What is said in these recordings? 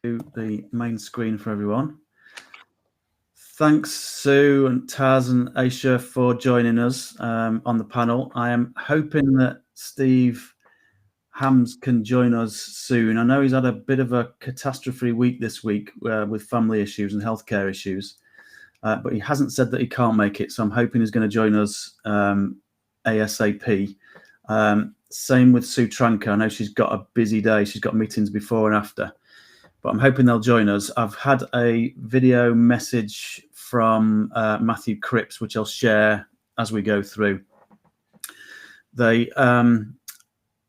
to the main screen for everyone. Thanks, Sue and Taz and Aisha, for joining us on the panel. I am hoping that Steve Hams can join us soon. I know he's had a bit of a catastrophe week this week with family issues and healthcare issues, but he hasn't said that he can't make it, so I'm hoping he's going to join us ASAP. Same with Sue Tranker. I know she's got a busy day. She's got meetings before and after, but I'm hoping they'll join us. I've had a video message from Matthew Cripps, which I'll share as we go through.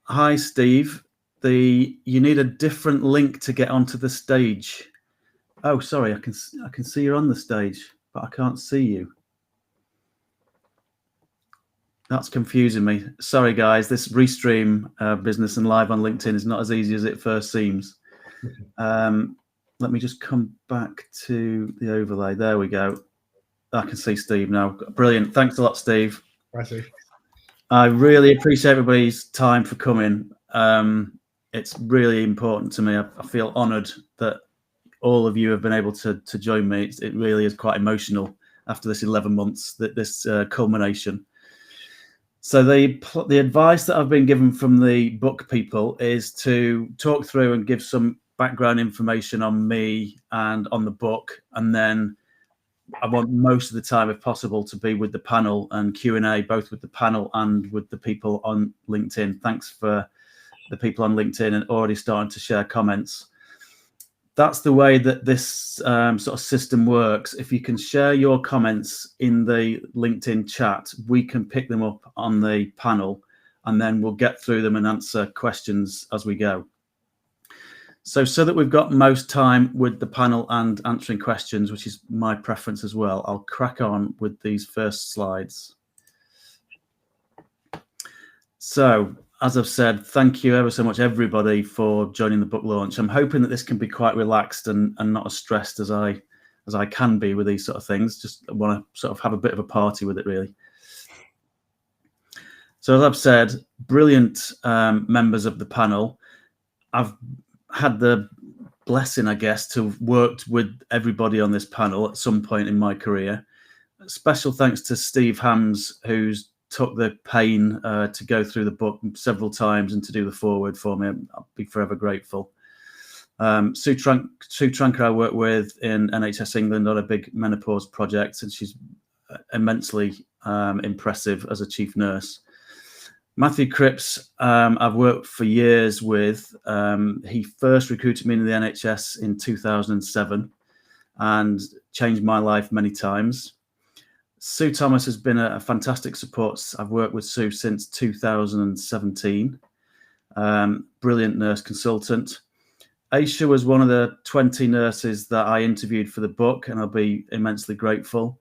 Hi, Steve. You need a different link to get onto the stage. Oh, sorry. I can see you're on the stage, but I can't see you. That's confusing me. Sorry, guys. This restream business and live on LinkedIn is not as easy as it first seems. Let me just come back to the overlay. There we go. I can see Steve now. Brilliant. Thanks a lot, Steve. Bye, Steve. I really appreciate everybody's time for coming. It's really important to me. I feel honoured that all of you have been able to join me. It really is quite emotional after this 11 months, this culmination. So the advice that I've been given from the book people is to talk through and give some background information on me and on the book, and then I want most of the time, if possible, to be with the panel and Q&A, both with the panel and with the people on LinkedIn. Thanks for the people on LinkedIn and already starting to share comments. That's the way that this sort of system works. If you can share your comments in the LinkedIn chat, we can pick them up on the panel, and then we'll get through them and answer questions as we go. So that we've got most time with the panel and answering questions, which is my preference as well, I'll crack on with these first slides. So, as I've said, thank you ever so much, everybody, for joining the book launch. I'm hoping that this can be quite relaxed and not as stressed as I can be with these sort of things. Just want to sort of have a bit of a party with it, really. So, as I've said, brilliant members of the panel. I've had the blessing, I guess, to have worked with everybody on this panel at some point in my career. Special thanks to Steve Hams, who's took the pain to go through the book several times and to do the foreword for me. I'll be forever grateful. Sue Tranker I worked with in NHS England on a big menopause project, and she's immensely impressive as a chief nurse. Matthew Cripps, I've worked for years with. He first recruited me into the NHS in 2007 and changed my life many times. Sue Thomas has been a fantastic support. I've worked with Sue since 2017. Brilliant nurse consultant. Aisha was one of the 20 nurses that I interviewed for the book, and I'll be immensely grateful.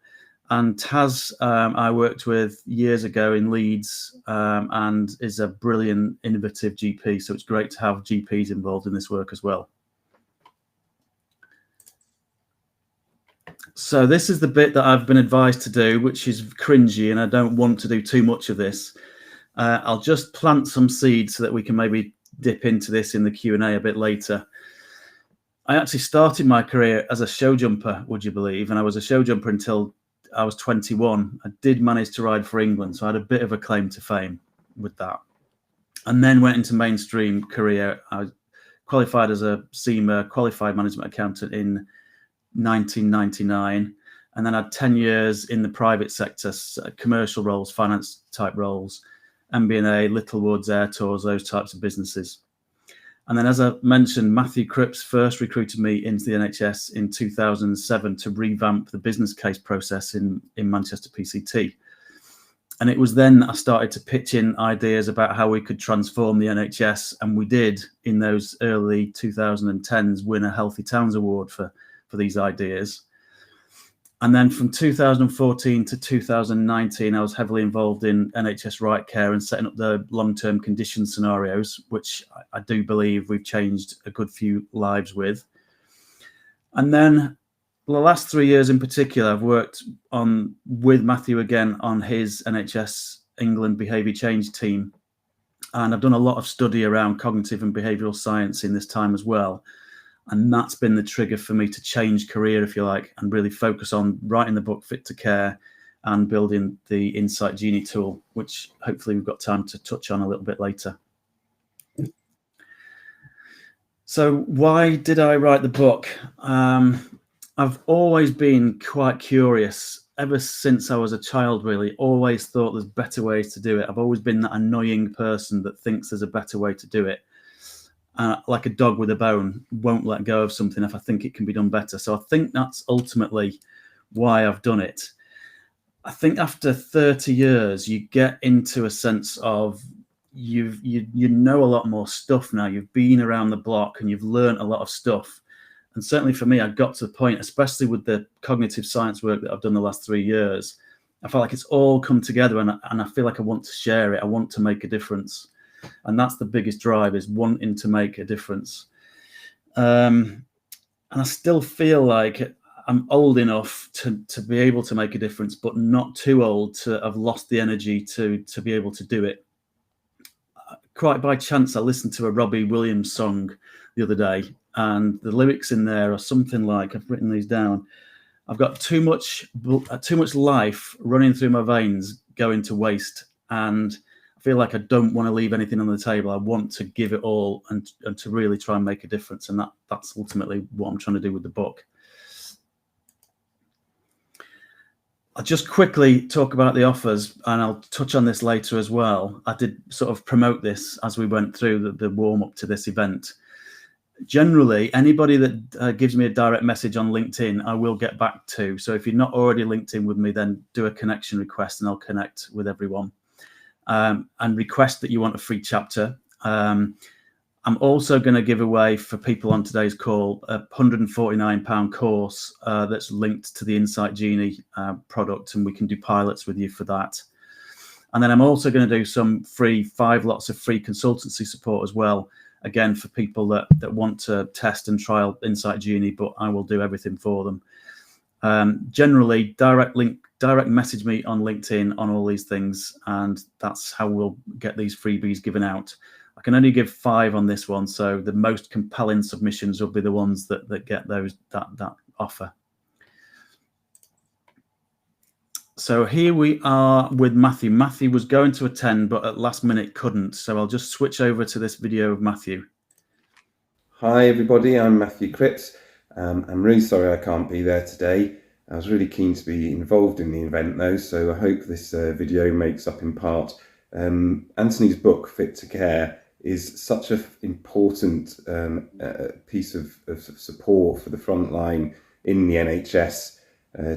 And Taz, I worked with years ago in Leeds, and is a brilliant, innovative GP. So it's great to have GPs involved in this work as well. So this is the bit that I've been advised to do, which is cringy, and I don't want to do too much of this. I'll just plant some seeds so that we can maybe dip into this in the Q&A a bit later. I actually started my career as a show jumper, would you believe? And I was a show jumper until I was 21. I did manage to ride for England, so I had a bit of a claim to fame with that. And then went into mainstream career. I qualified as a CIMA, qualified management accountant in 1999, and then had 10 years in the private sector, commercial roles, finance type roles, MBNA, Littlewoods, Air Tours, those types of businesses. And then, as I mentioned, Matthew Cripps first recruited me into the NHS in 2007 to revamp the business case process in Manchester PCT. And it was then I started to pitch in ideas about how we could transform the NHS. And we did, in those early 2010s, win a Healthy Towns Award for these ideas. And then from 2014 to 2019, I was heavily involved in NHS Right Care and setting up the long-term condition scenarios, which I do believe we've changed a good few lives with. And then the last 3 years in particular, I've worked with Matthew again on his NHS England behaviour change team. And I've done a lot of study around cognitive and behavioural science in this time as well. And that's been the trigger for me to change career, if you like, and really focus on writing the book Fit to Care and building the Insight Genie tool, which hopefully we've got time to touch on a little bit later. So why did I write the book? I've always been quite curious ever since I was a child, really. Always thought there's better ways to do it. I've always been that annoying person that thinks there's a better way to do it. Like a dog with a bone, won't let go of something if I think it can be done better. So I think that's ultimately why I've done it. I think after 30 years, you get into a sense of you know a lot more stuff now. You've been around the block and you've learned a lot of stuff. And certainly for me, I got to the point, especially with the cognitive science work that I've done the last 3 years, I felt like it's all come together, and I feel like I want to share it. I want to make a difference. And that's the biggest drive, is wanting to make a difference. And I still feel like I'm old enough to be able to make a difference, but not too old to have lost the energy to be able to do it. Quite by chance, I listened to a Robbie Williams song the other day, and the lyrics in there are something like, I've written these down, I've got too much life running through my veins going to waste, and I feel like I don't want to leave anything on the table. I want to give it all and to really try and make a difference, and that's ultimately what I'm trying to do with the book. I'll just quickly talk about the offers, and I'll touch on this later as well. I did sort of promote this as we went through the warm-up to this event. Generally, anybody that gives me a direct message on LinkedIn, I will get back to. So if you're not already linked in with me, then do a connection request and I'll connect with everyone. And request that you want a free chapter. I'm also going to give away, for people on today's call, a £149 course that's linked to the Insight Genie product, and we can do pilots with you for that. And then I'm also going to do some 5 lots of free consultancy support as well, again, for people that want to test and trial Insight Genie, but I will do everything for them. Generally, direct message me on LinkedIn on all these things, and that's how we'll get these freebies given out. I can only give 5 on this one, so the most compelling submissions will be the ones that get that offer. So here we are with Matthew. Matthew was going to attend, but at last minute couldn't. So I'll just switch over to this video of Matthew. Hi everybody, I'm Matthew Cripps. I'm really sorry I can't be there today. I was really keen to be involved in the event though, so I hope this video makes up in part. Anthony's book, Fit to Care, is such an important piece of support for the front line in the NHS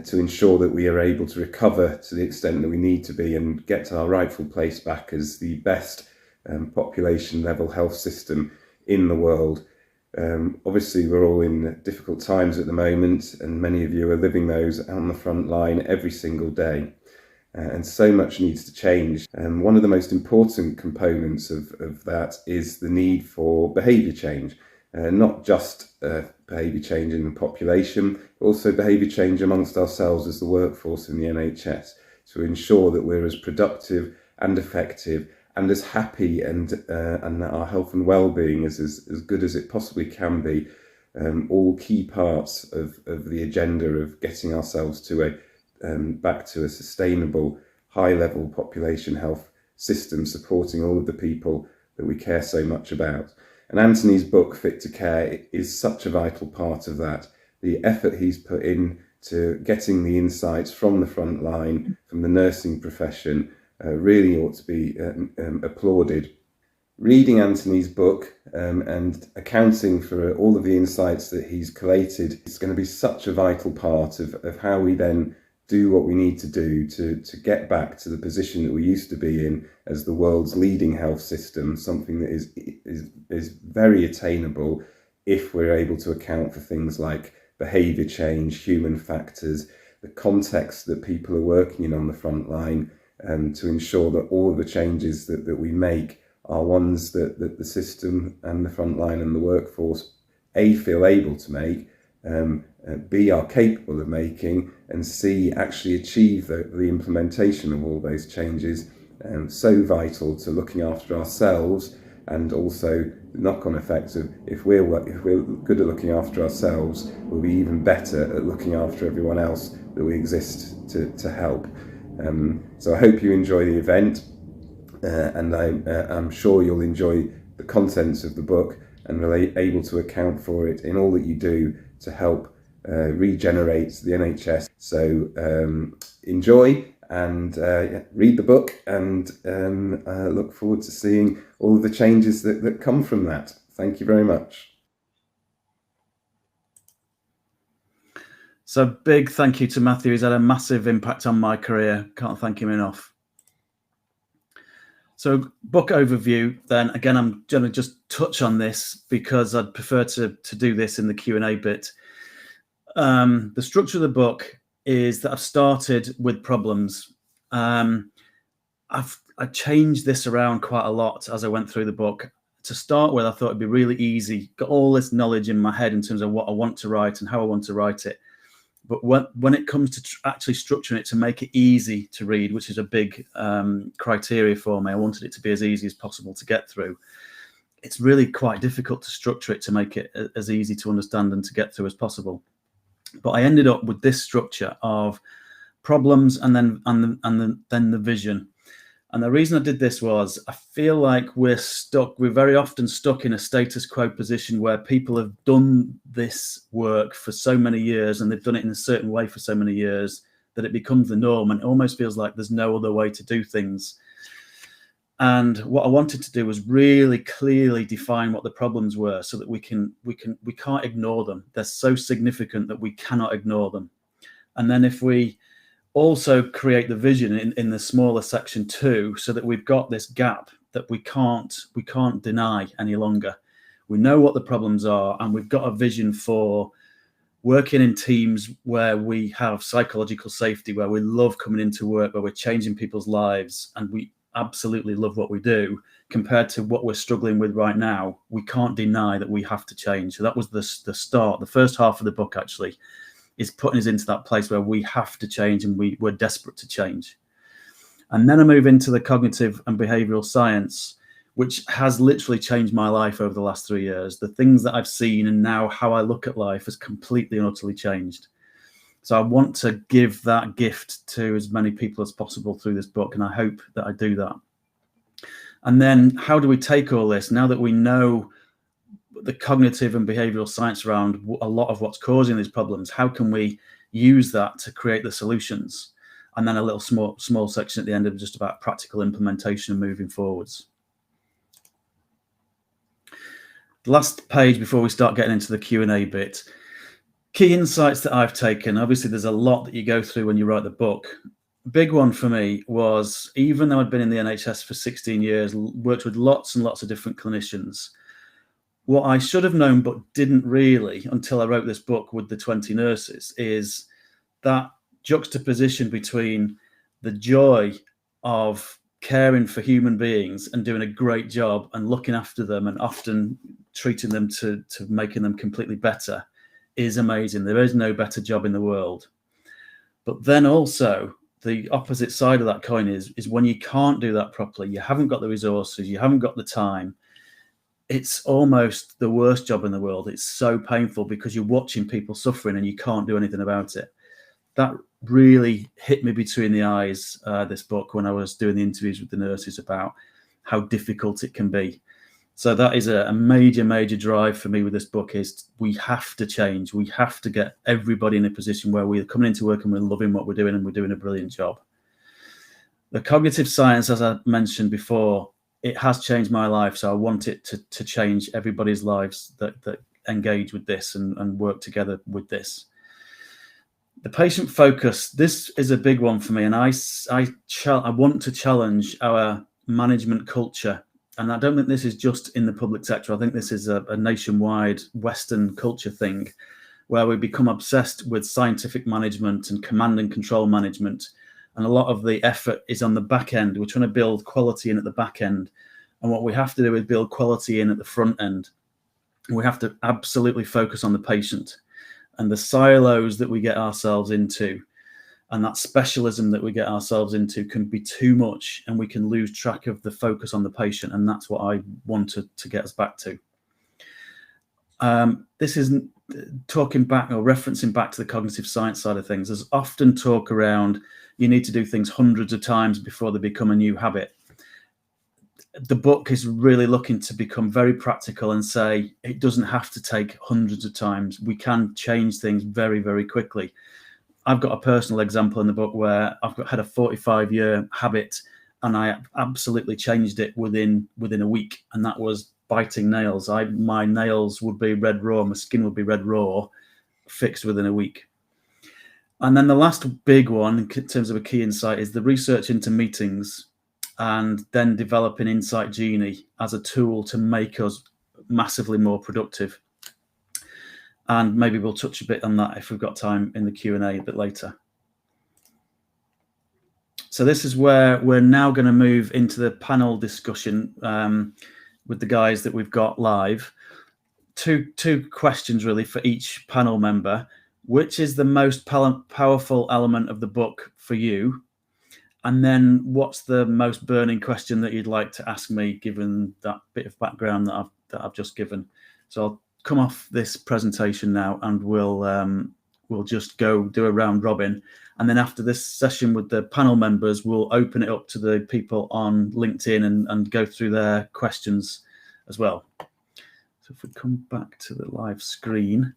to ensure that we are able to recover to the extent that we need to be and get to our rightful place back as the best population level health system in the world. Obviously we're all in difficult times at the moment, and many of you are living those on the front line every single day. And so much needs to change. And one of the most important components of that is the need for behaviour change. Not just behaviour change in the population, but also behaviour change amongst ourselves as the workforce in the NHS, to ensure that we're as productive and effective and as happy and that our health and well-being is as good as it possibly can be. All key parts of the agenda of getting ourselves to back to a sustainable, high-level population health system, supporting all of the people that we care so much about. And Anthony's book, Fit to Care, is such a vital part of that. The effort he's put in to getting the insights from the front line, from the nursing profession, really ought to be applauded. Reading Anthony's book and accounting for all of the insights that he's collated is going to be such a vital part of how we then do what we need to do to get back to the position that we used to be in as the world's leading health system, something that is very attainable if we're able to account for things like behaviour change, human factors, the context that people are working in on the front line, to ensure that all of the changes that we make are ones that the system and the front line and the workforce feel able to make, B, are capable of making, and C, actually achieve the implementation of all those changes. So vital to looking after ourselves and also the knock-on effects of if we're good at looking after ourselves, we'll be even better at looking after everyone else that we exist to help. So I hope you enjoy the event, and I'm sure you'll enjoy the contents of the book and will able to account for it in all that you do to help regenerate the NHS. So enjoy and read the book, and look forward to seeing all of the changes that come from that. Thank you very much. So big thank you to Matthew. He's had a massive impact on my career. Can't thank him enough. So book overview, then again, I'm going to just touch on this because I'd prefer to do this in the Q&A bit. The structure of the book is that I've started with problems. I changed this around quite a lot as I went through the book. To start with, I thought it'd be really easy. Got all this knowledge in my head in terms of what I want to write and how I want to write it. But when it comes to actually structuring it to make it easy to read, which is a big criteria for me, I wanted it to be as easy as possible to get through. It's really quite difficult to structure it to make it as easy to understand and to get through as possible. But I ended up with this structure of problems and then the vision. And the reason I did this was I feel like we're very often stuck in a status quo position where people have done this work for so many years and they've done it in a certain way for so many years that it becomes the norm, and it almost feels like there's no other way to do things. And what I wanted to do was really clearly define what the problems were so that we can't ignore them. They're so significant that we cannot ignore them. And then if we also create the vision in the smaller section too, so that we've got this gap that we can't deny any longer. We know what the problems are, and we've got a vision for working in teams where we have psychological safety, where we love coming into work, where we're changing people's lives, and we absolutely love what we do. Compared to what we're struggling with right now, we can't deny that we have to change. So that was the start. The first half of the book actually is putting us into that place where we have to change, and we're desperate to change. And then I move into the cognitive and behavioral science, which has literally changed my life over the last 3 years. The things that I've seen and now how I look at life has completely and utterly changed. So I want to give that gift to as many people as possible through this book, and I hope that I do that. And then how do we take all this now that we know the cognitive and behavioral science around a lot of what's causing these problems? How can we use that to create the solutions? And then a little small section at the end of just about practical implementation and moving forwards. The last page before we start getting into the Q&A bit. Key insights that I've taken. Obviously, there's a lot that you go through when you write the book. Big one for me was, even though I'd been in the NHS for 16 years, worked with lots and lots of different clinicians, what I should have known but didn't really until I wrote this book with the 20 nurses is that juxtaposition between the joy of caring for human beings and doing a great job and looking after them and often treating them to making them completely better is amazing. There is no better job in the world. But then also the opposite side of that coin is when you can't do that properly, you haven't got the resources, you haven't got the time, it's almost the worst job in the world. It's so painful because you're watching people suffering and you can't do anything about it. That really hit me between the eyes, this book, when I was doing the interviews with the nurses about how difficult it can be. So that is a major drive for me with this book, is we have to change. We have to get everybody in a position where we're coming into work and we're loving what we're doing and we're doing a brilliant job. The cognitive science, as I mentioned before, it has changed my life. So I want it to change everybody's lives that engage with this and work together with this. The patient focus, this is a big one for me. And I want to challenge our management culture. And I don't think this is just in the public sector. I think this is a nationwide Western culture thing, where we become obsessed with scientific management and command and control management. And a lot of the effort is on the back end. We're trying to build quality in at the back end. And what we have to do is build quality in at the front end. We have to absolutely focus on the patient and the silos that we get ourselves into. And that specialism that we get ourselves into can be too much, and we can lose track of the focus on the patient. And that's what I wanted to get us back to. This is talking back or referencing back to the cognitive science side of things. There's often talk around you need to do things hundreds of times before they become a new habit. The book is really looking to become very practical and say it doesn't have to take hundreds of times. We can change things very, very quickly. I've got a personal example in the book where I've had a 45-year habit, and I absolutely changed it within a week, and that was biting nails. My nails would be red raw, my skin would be red raw, fixed within a week. And then the last big one in terms of a key insight is the research into meetings, and then developing Insight Genie as a tool to make us massively more productive. And maybe we'll touch a bit on that if we've got time in the Q&A a bit later. So this is where we're now going to move into the panel discussion with the guys that we've got live. Two questions really for each panel member. Which is the most powerful element of the book for you? And then what's the most burning question that you'd like to ask me, given that bit of background that I've just given? So I'll come off this presentation now, and we'll just go do a round robin. And then after this session with the panel members, we'll open it up to the people on LinkedIn and go through their questions as well. So if we come back to the live screen,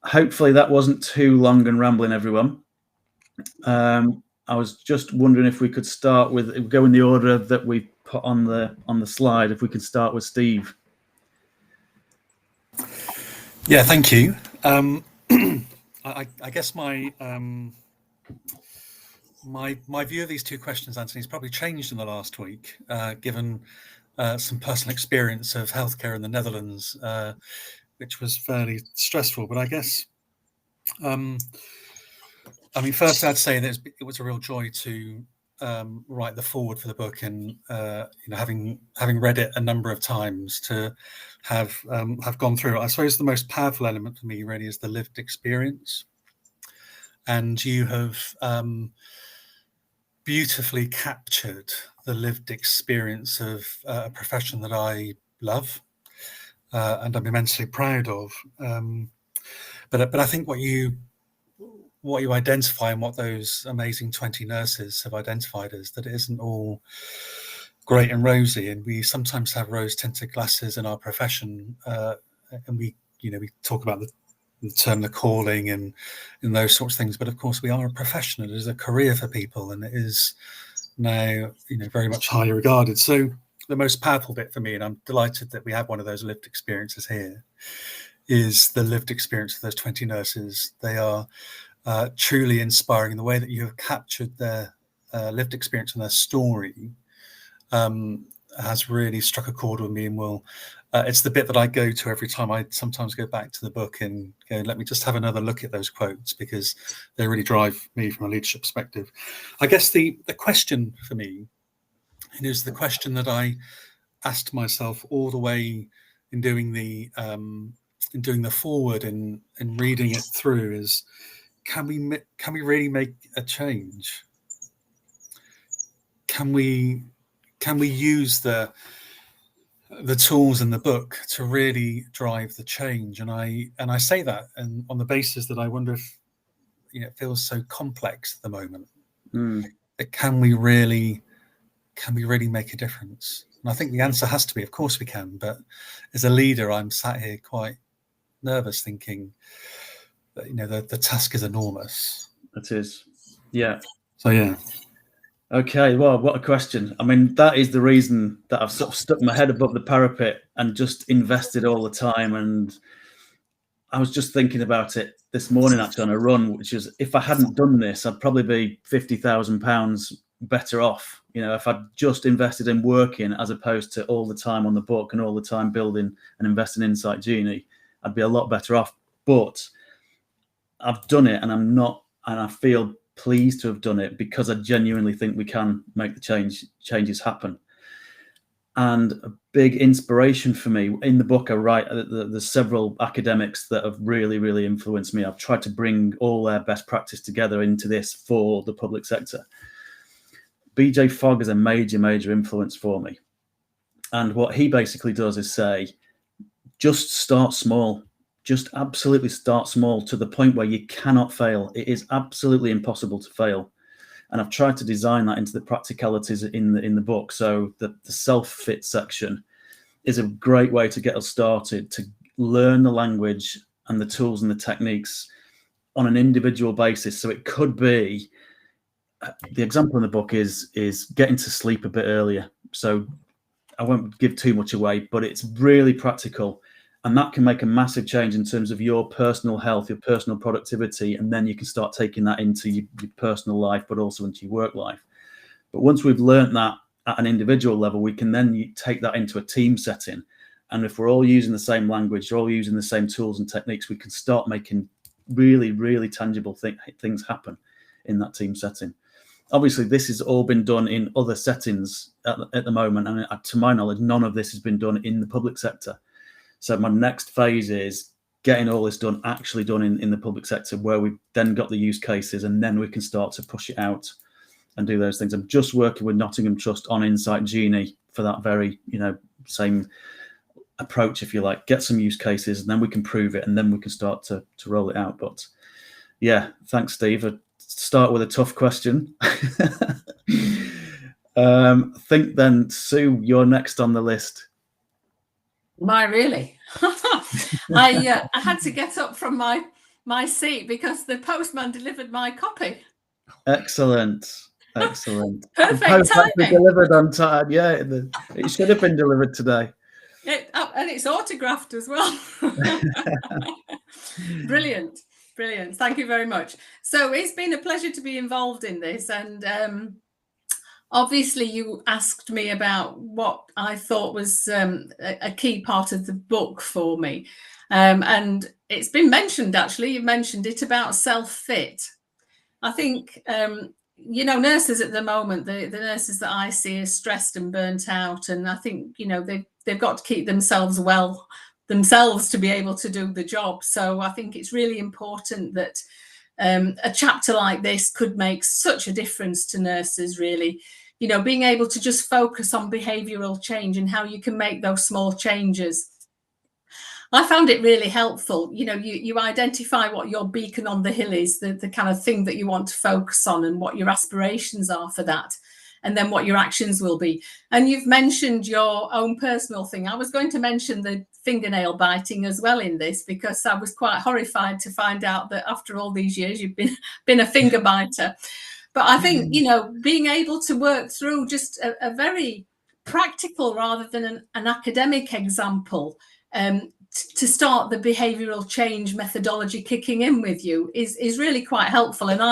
hopefully that wasn't too long and rambling, everyone. I was just wondering if we could start with, go in the order that we put on the slide. If we could start with Steve. Yeah, thank you. I guess my view of these two questions, Anthony, has probably changed in the last week, given some personal experience of healthcare in the Netherlands, which was fairly stressful. But I guess, first I'd say that it was a real joy to write the foreword for the book, and having read it a number of times, to have gone through it. I suppose the most powerful element for me really is the lived experience, and you have beautifully captured the lived experience of a profession that I love and I'm immensely proud of. But I think what you identify, and what those amazing 20 nurses have identified, is that it isn't all great and rosy, and we sometimes have rose-tinted glasses in our profession, and we talk about the term the calling and those sorts of things. But of course, we are a profession. It is a career for people, and it is now very much highly regarded. So the most powerful bit for me, and I'm delighted that we have one of those lived experiences here, is the lived experience of those 20 nurses. They are truly inspiring, in the way that you have captured their lived experience and their story has really struck a chord with me, and it's the bit that I go to every time. I sometimes go back to the book and go, let me just have another look at those quotes, because they really drive me from a leadership perspective. I guess the question for me, and is the question that I asked myself all the way in doing the foreword and reading it through, is, can we really make a change? Can we use the tools in the book to really drive the change? And I say that, and on the basis that I wonder if it feels so complex at the moment. That can we really make a difference? And I think the answer has to be, of course we can. But as a leader, I'm sat here quite nervous, thinking that the task is enormous. It is, yeah. So yeah. Okay, well, what a question. I mean, that is the reason that I've sort of stuck my head above the parapet and just invested all the time. And I was just thinking about it this morning, actually, on a run, which is, if I hadn't done this, I'd probably be £50,000 better off. If I'd just invested in working, as opposed to all the time on the book and all the time building and investing in Insight Genie, I'd be a lot better off. But I've done it, and I feel pleased to have done it, because I genuinely think we can make the changes happen. And a big inspiration for me in the book, I write there's several academics that have really, really influenced me. I've tried to bring all their best practice together into this for the public sector. BJ Fogg is a major, major influence for me. And what he basically does is say, just start small. Just absolutely start small to the point where you cannot fail. It is absolutely impossible to fail. And I've tried to design that into the practicalities in the book. So the self-fit section is a great way to get us started, to learn the language and the tools and the techniques on an individual basis. So it could be, the example in the book is getting to sleep a bit earlier. So I won't give too much away, but it's really practical. And that can make a massive change in terms of your personal health, your personal productivity, and then you can start taking that into your personal life, but also into your work life. But once we've learned that at an individual level, we can then take that into a team setting. And if we're all using the same language, we're all using the same tools and techniques, we can start making really, really tangible things happen in that team setting. Obviously, this has all been done in other settings at the moment. And to my knowledge, none of this has been done in the public sector. So my next phase is getting all this done, actually done in the public sector, where we've then got the use cases, and then we can start to push it out and do those things. I'm just working with Nottingham Trust on Insight Genie for that very, same approach, if you like. Get some use cases, and then we can prove it, and then we can start to roll it out. But yeah, thanks, Steve. I'd start with a tough question. I think then, Sue, you're next on the list. My really? I had to get up from my seat because the postman delivered my copy. Excellent. Perfect timing. Delivered on time. Yeah, it should have been delivered today. And it's autographed as well. Brilliant. Thank you very much. So it's been a pleasure to be involved in this, and obviously, you asked me about what I thought was a key part of the book for me. And it's been mentioned, actually, you mentioned it about self-fit. I think, nurses at the moment, the nurses that I see are stressed and burnt out. And I think, they've got to keep themselves well themselves to be able to do the job. So I think it's really important that a chapter like this could make such a difference to nurses, really. Being able to just focus on behavioural change and how you can make those small changes. I found it really helpful. You identify what your beacon on the hill is, the kind of thing that you want to focus on, and what your aspirations are for that, and then what your actions will be. And you've mentioned your own personal thing. I was going to mention the fingernail biting as well in this, because I was quite horrified to find out that after all these years you've been a finger biter. But I think, being able to work through just a very practical rather than an academic example to start the behavioural change methodology kicking in with you is really quite helpful. And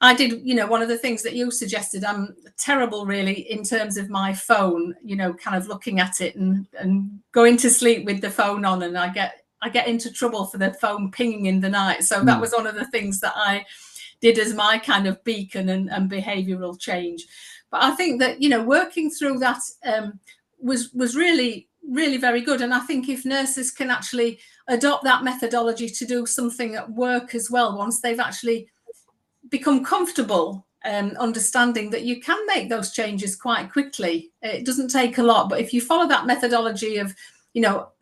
I did, one of the things that you suggested, I'm terrible really in terms of my phone, kind of looking at it and going to sleep with the phone on, and I get into trouble for the phone pinging in the night. So that was one of the things that I did as my kind of beacon and behavioural change. But I think that, working through that was really, really very good. And I think if nurses can actually adopt that methodology to do something at work as well, once they've actually become comfortable understanding that you can make those changes quite quickly. It doesn't take a lot, but if you follow that methodology of,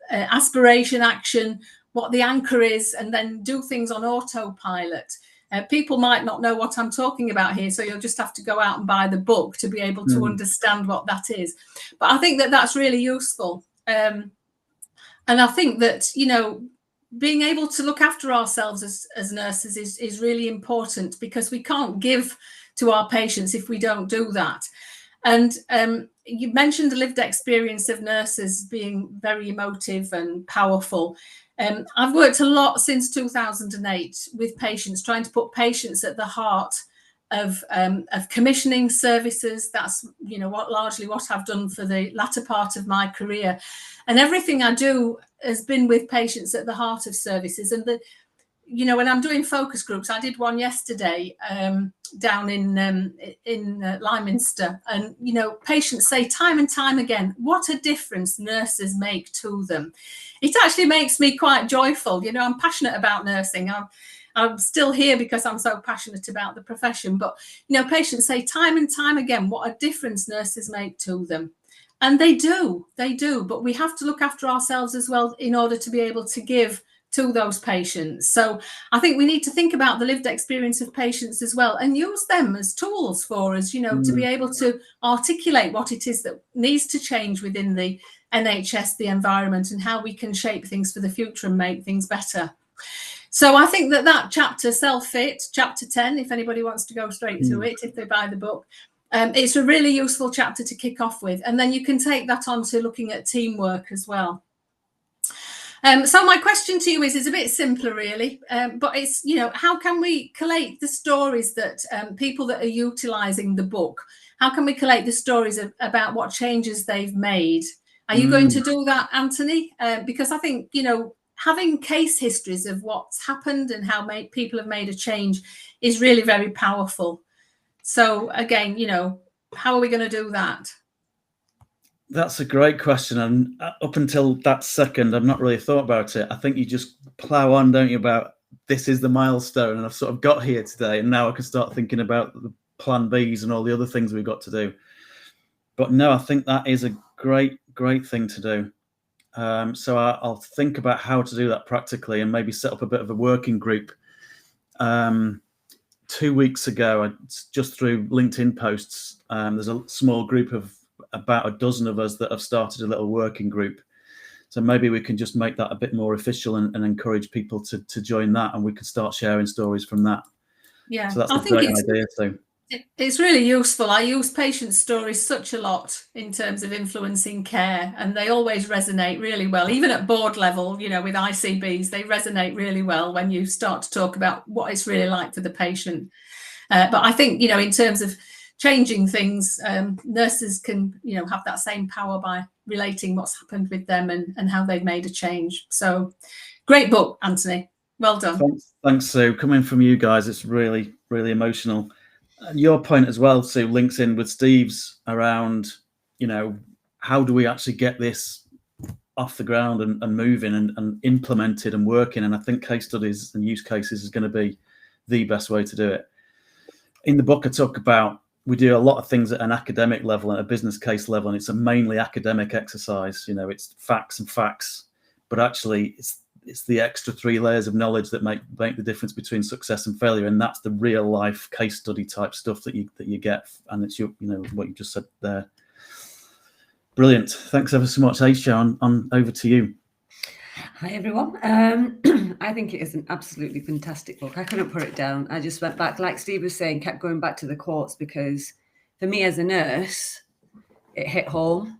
aspiration, action, what the anchor is, and then do things on autopilot, people might not know what I'm talking about here, so you'll just have to go out and buy the book to be able to understand what that is. But I think that that's really useful. And I think that, being able to look after ourselves as nurses is really important, because we can't give to our patients if we don't do that. And you mentioned the lived experience of nurses being very emotive and powerful. I've worked a lot since 2008 with patients, trying to put patients at the heart of commissioning services. That's largely what I've done for the latter part of my career, and everything I do has been with patients at the heart of services. And you know, when I'm doing focus groups, I did one yesterday down in Lyminster, and you know, patients say time and time again what a difference nurses make to them. It actually makes me quite joyful. You know, I'm passionate about nursing. I'm still here because I'm so passionate about the profession. But you know, patients say time and time again what a difference nurses make to them. And they do, but we have to look after ourselves as well in order to be able to give to those patients. So I think we need to think about the lived experience of patients as well and use them as tools for us, you know, to be able to articulate what it is that needs to change within the NHS, the environment, and how we can shape things for the future and make things better. So I think that chapter, Self-Fit, chapter 10, if anybody wants to go straight to it, if they buy the book, it's a really useful chapter to kick off with. And then you can take that on to looking at teamwork as well. So my question to you is a bit simpler, really, but it's, you know, how can we collate the stories that people that are utilising the book, how can we collate the stories about what changes they've made? Are you going to do that, Anthony? Because I think, you know, having case histories of what's happened and how people have made a change is really very powerful. So again, you know, how are we going to do that? That's a great question, and up until that second, I've not really thought about it. I think you just plow on, don't you, about this is the milestone, and I've sort of got here today, and now I can start thinking about the plan Bs and all the other things we've got to do. But no, I think that is a great thing to do. So I'll think about how to do that practically and maybe set up a bit of a working group. 2 weeks ago, just through LinkedIn posts, there's a small group of about a dozen of us that have started a little working group. So maybe we can just make that a bit more official and encourage people to join that, and we can start sharing stories from that. Yeah, so that's a great idea. So it's really useful. I use patient stories such a lot in terms of influencing care, and they always resonate really well, even at board level, you know, with ICBs, they resonate really well when you start to talk about what it's really like for the patient. But I think, you know, in terms of changing things, nurses can, you know, have that same power by relating what's happened with them and how they've made a change. So great book, Anthony. Well done. Thanks, Sue. Coming from you guys, it's really emotional. And your point as well, Sue, links in with Steve's around, you know, how do we actually get this off the ground and moving and implemented and working? And I think case studies and use cases is going to be the best way to do it. In the book, I talk about, we do a lot of things at an academic level and a business case level, and it's a mainly academic exercise. You know, it's facts, but actually it's the extra 3 layers of knowledge that make the difference between success and failure, and that's the real life case study type stuff that you get, and it's you know what you just said there. Brilliant. Thanks ever so much, Aisha. On over to you. Hi everyone. I think it is an absolutely fantastic book. I couldn't put it down. I just went back, like Steve was saying, kept going back to the quotes, because for me as a nurse, it hit home.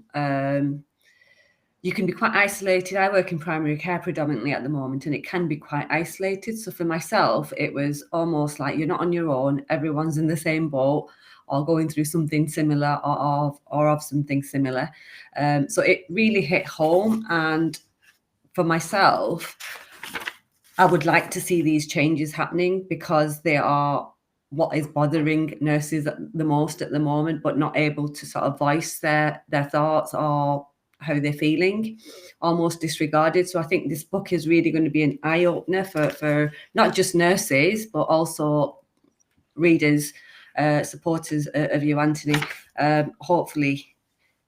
You can be quite isolated. I work in primary care predominantly at the moment, and it can be quite isolated. So for myself, it was almost like you're not on your own. Everyone's in the same boat or going through something similar or of something similar. So it really hit home. And for myself, I would like to see these changes happening, because they are what is bothering nurses the most at the moment, but not able to sort of voice their thoughts or how they're feeling, almost disregarded. So I think this book is really going to be an eye-opener for not just nurses, but also readers, supporters of you, Anthony, hopefully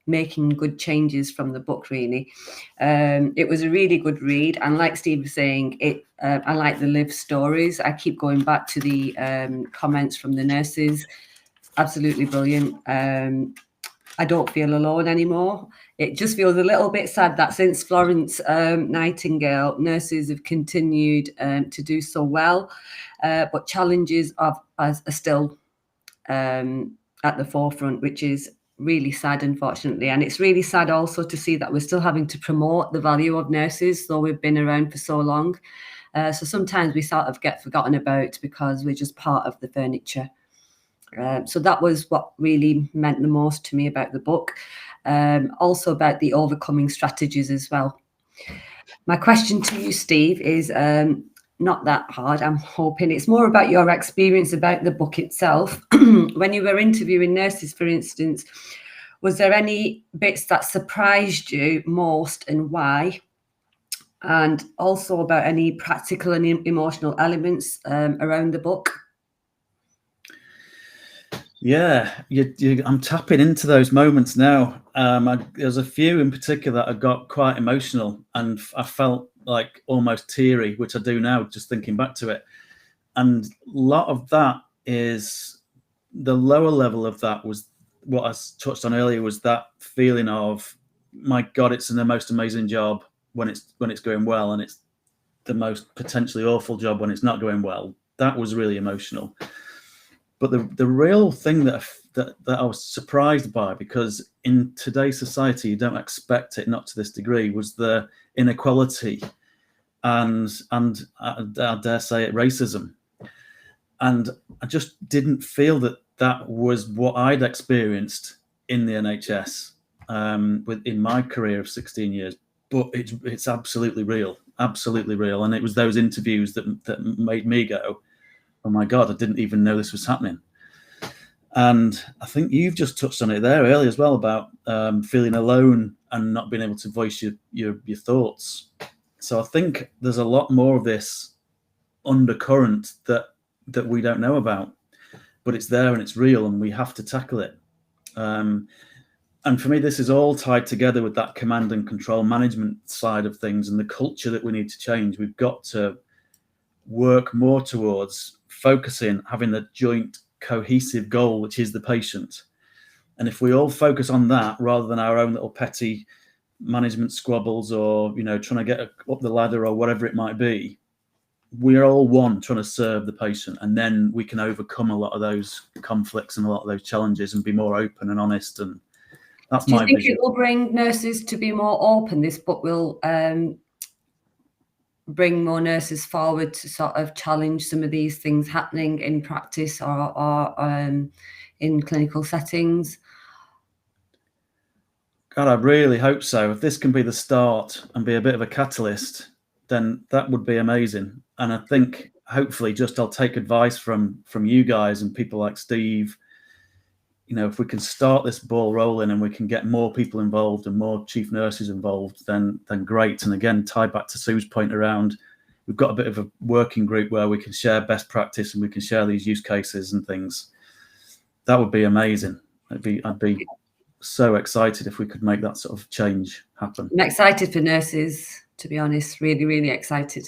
making good changes from the book, really. It was a really good read, and like Steve was saying, I like the live stories. I keep going back to the comments from the nurses. Absolutely brilliant. I don't feel alone anymore. It just feels a little bit sad that since Florence Nightingale, nurses have continued to do so well, but challenges are still at the forefront, which is really sad, unfortunately. And it's really sad also to see that we're still having to promote the value of nurses, though we've been around for so long. So sometimes we sort of get forgotten about because we're just part of the furniture. So that was what really meant the most to me about the book. Also about the overcoming strategies as well. My question to you, Steve, is not that hard, I'm hoping. It's more about your experience about the book itself. When you were interviewing nurses, for instance, was there any bits that surprised you most and why? And also about any practical and emotional elements around the book? Yeah, I'm tapping into those moments now. There's a few in particular that I got quite emotional, and I felt like almost teary, which I do now, just thinking back to it. And a lot of that is the lower level of that was what I touched on earlier, was that feeling of, my God, it's the most amazing job when it's going well, and it's the most potentially awful job when it's not going well. That was really emotional. But the real thing that I was surprised by, because in today's society you don't expect it, not to this degree, was the inequality and I dare say it, racism. And I just didn't feel that was what I'd experienced in the NHS in my career of 16 years. But it's absolutely real, and it was those interviews that made me go, oh my God, I didn't even know this was happening. And I think you've just touched on it there earlier as well, about feeling alone and not being able to voice your thoughts. So I think there's a lot more of this undercurrent that we don't know about, but it's there and it's real, and we have to tackle it. And for me, this is all tied together with that command and control management side of things and the culture that we need to change. We've got to work more towards focusing, having the joint cohesive goal, which is the patient. And if we all focus on that rather than our own little petty management squabbles, or trying to get up the ladder or whatever it might be, we're all one trying to serve the patient, and then we can overcome a lot of those conflicts and a lot of those challenges and be more open and honest. And that's my vision. Do you think it will bring nurses to be more open? This book will bring more nurses forward to sort of challenge some of these things happening in practice or in clinical settings? God, I really hope so. If this can be the start and be a bit of a catalyst, then that would be amazing. And I think hopefully I'll take advice from you guys and people like Steve. If we can start this ball rolling and we can get more people involved and more chief nurses involved, then great. And again, tie back to Sue's point around, we've got a bit of a working group where we can share best practice and we can share these use cases and things. That would be amazing. I'd be so excited if we could make that sort of change happen. I'm excited for nurses, to be honest, really, really excited.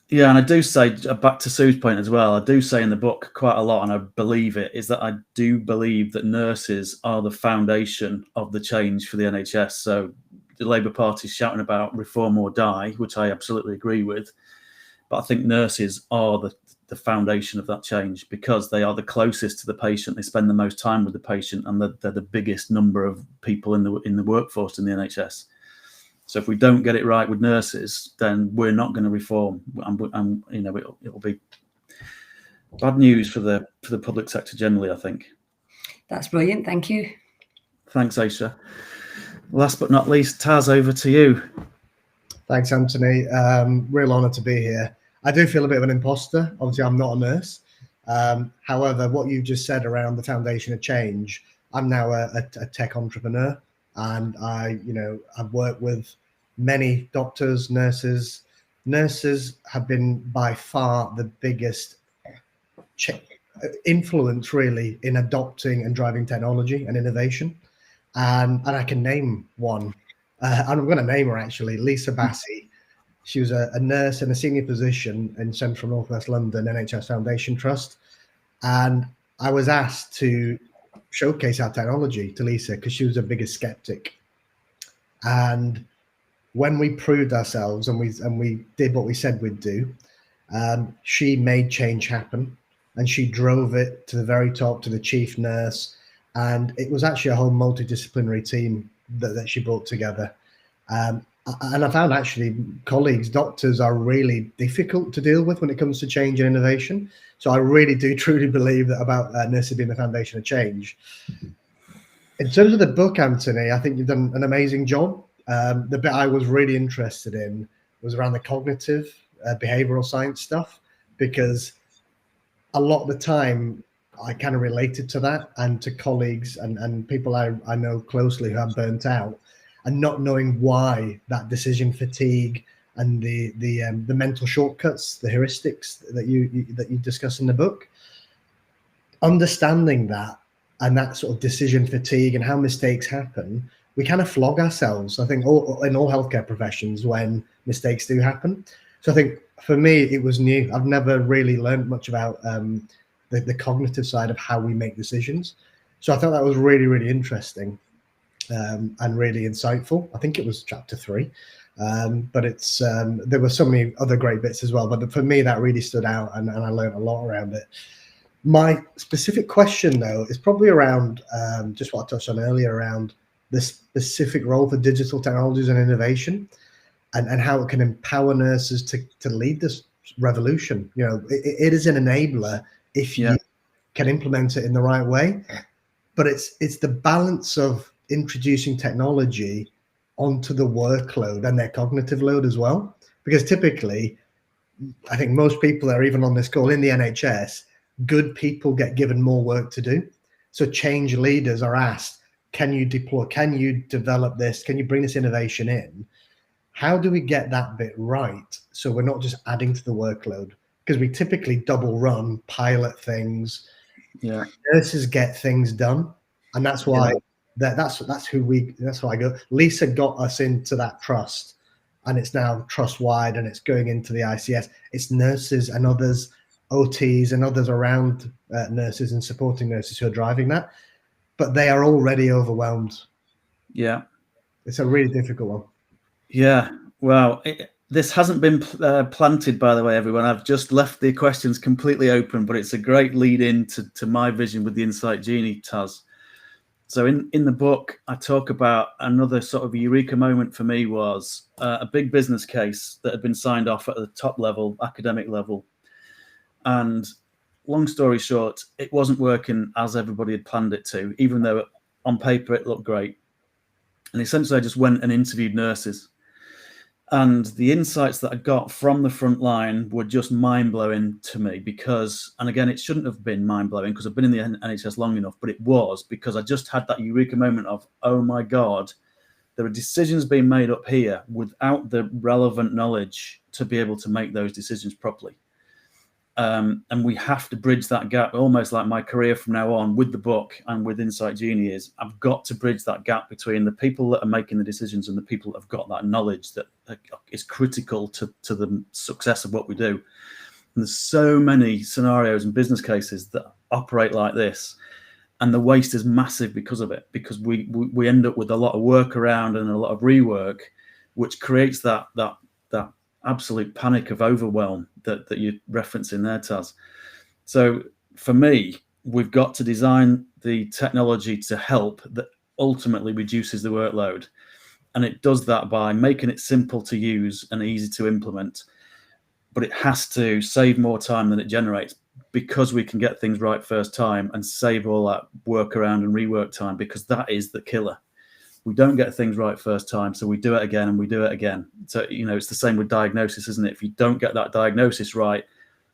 Yeah, and I do say, back to Sue's point as well, I do say in the book quite a lot, and I believe it, is that I do believe that nurses are the foundation of the change for the NHS. So the Labour Party is shouting about reform or die, which I absolutely agree with. But I think nurses are the foundation of that change, because they are the closest to the patient. They spend the most time with the patient, and they're the biggest number of people in the workforce in the NHS. So if we don't get it right with nurses, then we're not going to reform, and it'll be bad news for the public sector generally, I think. That's brilliant. Thank you. Thanks, Aisha. Last but not least, Taz, over to you. Thanks, Anthony. Real honour to be here. I do feel a bit of an imposter. Obviously, I'm not a nurse. However, what you just said around the foundation of change, I'm now a tech entrepreneur, and I've worked with many doctors, nurses. Nurses have been by far the biggest influence, really, in adopting and driving technology and innovation. And I can name one. And I'm going to name her, actually, Lisa Bassey. She was a nurse in a senior position in Central Northwest London NHS Foundation Trust. And I was asked to showcase our technology to Lisa because she was the biggest skeptic. And when we proved ourselves and we did what we said we'd do, she made change happen, and she drove it to the very top, to the chief nurse. And it was actually a whole multidisciplinary team that she brought together. And I found actually colleagues, doctors, are really difficult to deal with when it comes to change and innovation. So I really do truly believe that about nurses being the foundation of change. In terms of the book, Anthony, I think you've done an amazing job. The bit I was really interested in was around the cognitive behavioral science stuff, because a lot of the time I kind of related to that, and to colleagues and people I know closely who have burnt out, and not knowing why that decision fatigue and the mental shortcuts, the heuristics that you discuss in the book. Understanding that, and that sort of decision fatigue and how mistakes happen, we kind of flog ourselves, I think, in all healthcare professions when mistakes do happen. So I think for me, it was new. I've never really learned much about the cognitive side of how we make decisions. So I thought that was really, really interesting and really insightful. I think it was chapter 3. But it's there were so many other great bits as well. But for me, that really stood out, and I learned a lot around it. My specific question, though, is probably around just what I touched on earlier, around the specific role for digital technologies and innovation, and how it can empower nurses to lead this revolution. You know, it is an enabler if you can implement it in the right way. But it's the balance of introducing technology onto the workload and their cognitive load as well. Because typically, I think most people that are even on this call in the NHS, good people get given more work to do. So change leaders are asked, can you deploy, can you develop this, can you bring this innovation in? How do we get that bit right so we're not just adding to the workload? Because we typically double run, pilot things. Yeah, nurses get things done, and that's why that's why I go. Lisa got us into that trust, and it's now trust wide, and it's going into the ICS. It's nurses and others, OTs and others around nurses and supporting nurses who are driving that, but they are already overwhelmed. Yeah, it's a really difficult one. Yeah, well, this hasn't been planted, by the way, everyone. I've just left the questions completely open, but it's a great lead in to my vision with the Insight Genie, Taz. So in the book, I talk about another sort of eureka moment for me was a big business case that had been signed off at the top level, academic level. And long story short, it wasn't working as everybody had planned it to, even though on paper it looked great. And essentially, I just went and interviewed nurses. And the insights that I got from the front line were just mind-blowing to me because, and again, it shouldn't have been mind-blowing because I've been in the NHS long enough, but it was because I just had that eureka moment of, oh my God, there are decisions being made up here without the relevant knowledge to be able to make those decisions properly. And we have to bridge that gap, almost like my career from now on with the book and with Insight Genie is I've got to bridge that gap between the people that are making the decisions and the people that have got that knowledge that is critical to the success of what we do. And there's so many scenarios and business cases that operate like this. And the waste is massive because of it, because we end up with a lot of workaround and a lot of rework, which creates that absolute panic of overwhelm that you're referencing there, Taz. So for me, we've got to design the technology to help that ultimately reduces the workload. And it does that by making it simple to use and easy to implement. But it has to save more time than it generates because we can get things right first time and save all that workaround and rework time, because that is the killer. We don't get things right first time, so we do it again and we do it again. So, you know, it's the same with diagnosis, isn't it? If you don't get that diagnosis right,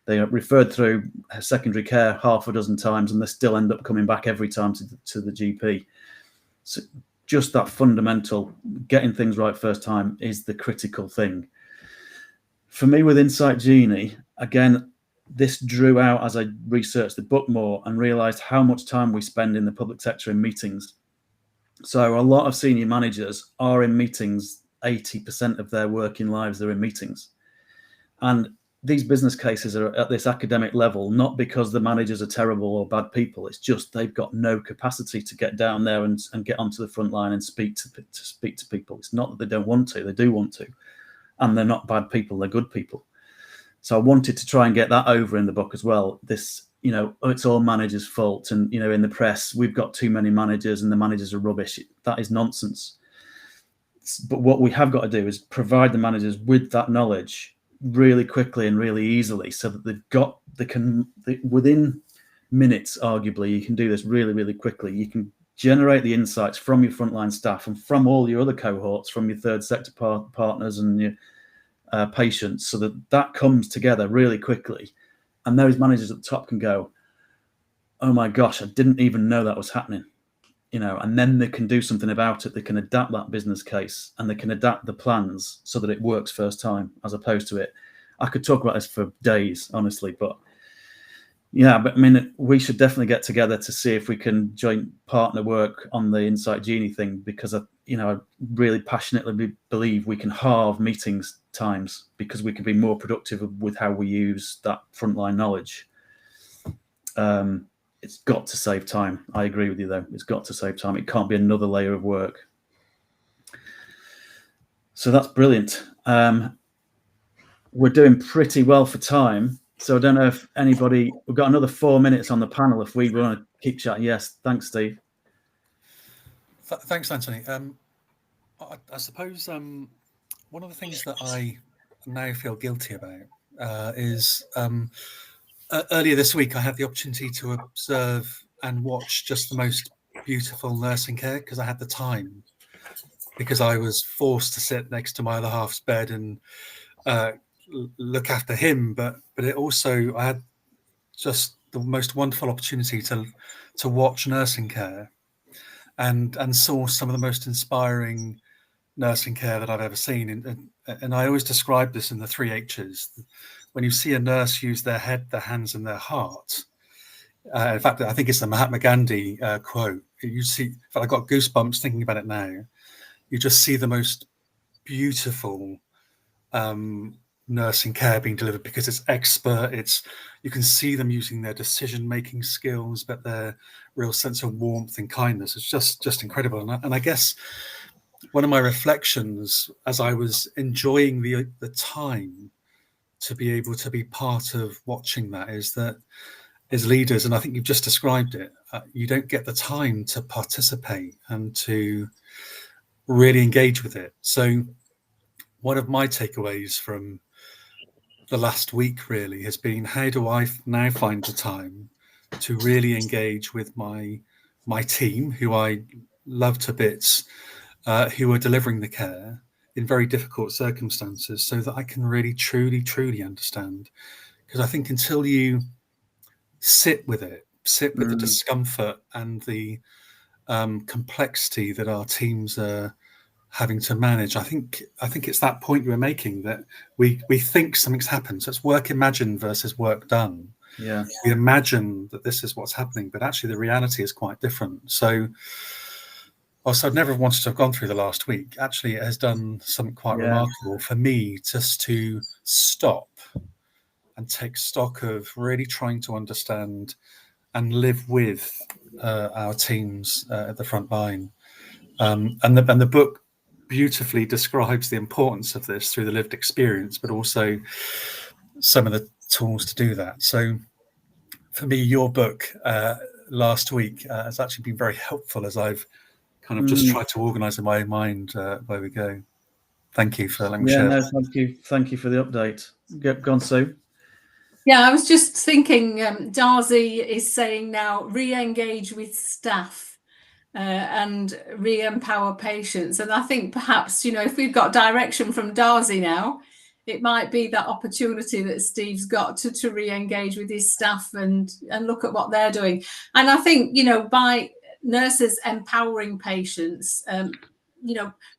they are referred through secondary care half a dozen times and they still end up coming back every time to the GP. So just that fundamental, getting things right first time is the critical thing. For me with Insight Genie, again, this drew out as I researched the book more and realized how much time we spend in the public sector in meetings. So a lot of senior managers are in meetings, 80% of their working lives are in meetings. And these business cases are at this academic level, not because the managers are terrible or bad people. It's just they've got no capacity to get down there and get onto the front line and speak to people. It's not that they don't want to, they do want to. And they're not bad people, they're good people. So I wanted to try and get that over in the book as well. This, you know, it's all managers' fault. And, you know, in the press, we've got too many managers and the managers are rubbish. That is nonsense. But what we have got to do is provide the managers with that knowledge really quickly and really easily so that within minutes, arguably, you can do this really, really quickly. You can generate the insights from your frontline staff and from all your other cohorts, from your third sector partners and your patients, so that comes together really quickly, and those managers at the top can go, oh my gosh, I didn't even know that was happening, and then they can do something about it. They can adapt that business case, and they can adapt the plans so that it works first time, as opposed to it. I could talk about this for days, honestly, but yeah, but I mean, we should definitely get together to see if we can joint partner work on the Insight Genie thing, because I really passionately believe we can halve meetings times, because we can be more productive with how we use that frontline knowledge. It's got to save time. I agree with you, though. It's got to save time. It can't be another layer of work. So that's brilliant. We're doing pretty well for time. So I don't know if anybody, we've got another 4 minutes on the panel if we want to keep chatting. Yes, thanks, Steve. Thanks, Anthony. I suppose one of the things that I now feel guilty about is earlier this week I had the opportunity to observe and watch just the most beautiful nursing care, because I had the time, because I was forced to sit next to my other half's bed and look after him, but it also, I had just the most wonderful opportunity to watch nursing care and saw some of the most inspiring nursing care that I've ever seen. And I always describe this in the 3 H's. When you see a nurse use their head, their hands, and their heart. In fact, I think it's the Mahatma Gandhi quote. You see, in fact, I got goosebumps thinking about it now. You just see the most beautiful nursing care being delivered, because it's expert. You can see them using their decision-making skills, but their real sense of warmth and kindness. It's just incredible. And I guess one of my reflections as I was enjoying the time to be able to be part of watching that is that as leaders, and I think you've just described it, you don't get the time to participate and to really engage with it. So one of my takeaways from the last week really has been, how do I now find the time to really engage with my team, who I love to bits, who are delivering the care in very difficult circumstances, so that I can really truly understand. Because I think until you sit with the discomfort and the complexity that our teams are having to manage, I think it's that point you were making, that we think something's happened. So it's work imagined versus work done. Yeah, we imagine that this is what's happening, but actually the reality is quite different. So whilst I've never wanted to have gone through the last week, actually it has done something quite remarkable for me, just to stop and take stock of really trying to understand and live with our teams at the front line. And the book beautifully describes the importance of this through the lived experience, but also some of the tools to do that. So for me, your book last week has actually been very helpful as I've kind of just tried to organize in my own mind where we go. Thank you for letting me share. No, thank you for the update. Go on, Sue. Yeah, I was just thinking, Darcy is saying now, re-engage with staff and re-empower patients. And I think perhaps, if we've got direction from Darcy now, it might be that opportunity that Steve's got to re-engage with his staff and look at what they're doing. And I think, by nurses empowering patients,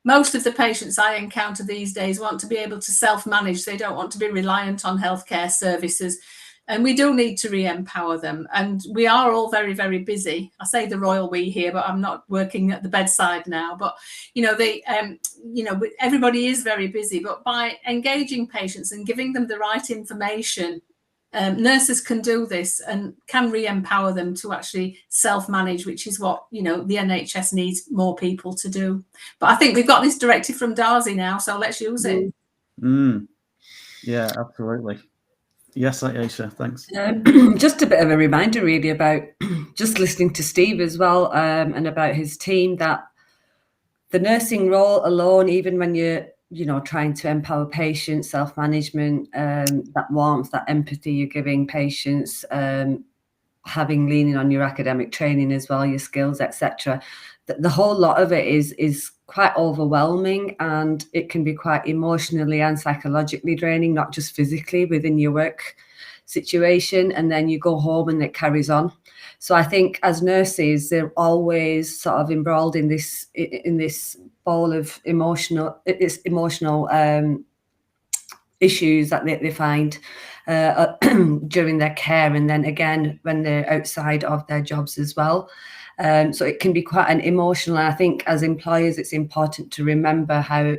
most of the patients I encounter these days want to be able to self-manage. They don't want to be reliant on healthcare services. And we do need to re-empower them. And we are all very, very busy. I say the royal we here, but I'm not working at the bedside now. But, everybody is very busy. But by engaging patients and giving them the right information, nurses can do this and can re-empower them to actually self-manage, which is what the NHS needs more people to do. But I think we've got this directive from Darcy now, so let's use it. Yeah, absolutely. Yes, Aisha, thanks. Just a bit of a reminder really about just listening to Steve as well, and about his team, that the nursing role alone, even when you're trying to empower patients, self-management, that warmth, that empathy you're giving patients, leaning on your academic training as well, your skills, etc. The whole lot of it is quite overwhelming, and it can be quite emotionally and psychologically draining, not just physically within your work situation, and then you go home and it carries on. So I think as nurses, they're always sort of embroiled in this ball of emotional issues that they find during their care, and then again when they're outside of their jobs as well. So it can be quite an emotional, and I think as employers it's important to remember how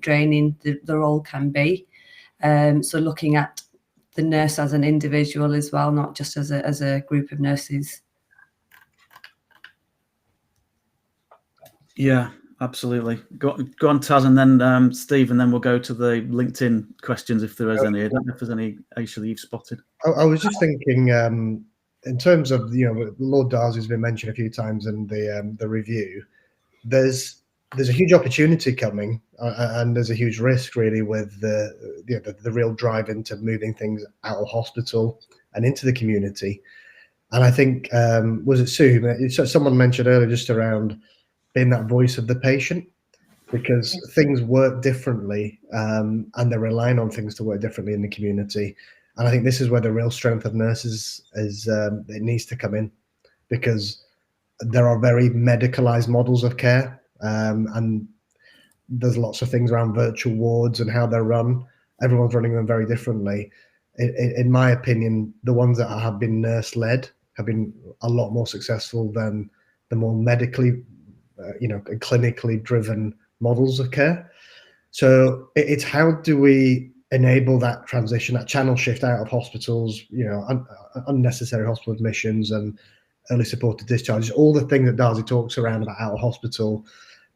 draining the role can be. So looking at the nurse as an individual as well, not just as a group of nurses. Yeah, absolutely. Go on, Taz, and then Steve, and then we'll go to the LinkedIn questions if there is any. I don't know if there's any actually you've spotted. I was just thinking, in terms of Lord Darcy's been mentioned a few times in the review. There's a huge opportunity coming, and there's a huge risk really with the real drive into moving things out of hospital and into the community. And I think was it Sue? Someone mentioned earlier just around being that voice of the patient, because things work differently, and they're relying on things to work differently in the community. And I think this is where the real strength of nurses is. It needs to come in, because there are very medicalized models of care, and there's lots of things around virtual wards and how they're run. Everyone's running them very differently. In my opinion, the ones that have been nurse-led have been a lot more successful than the more medically, clinically driven models of care. So it's how do we enable that transition, that channel shift out of hospitals, unnecessary hospital admissions and early supported discharges, all the things that Darcy talks around about out of hospital,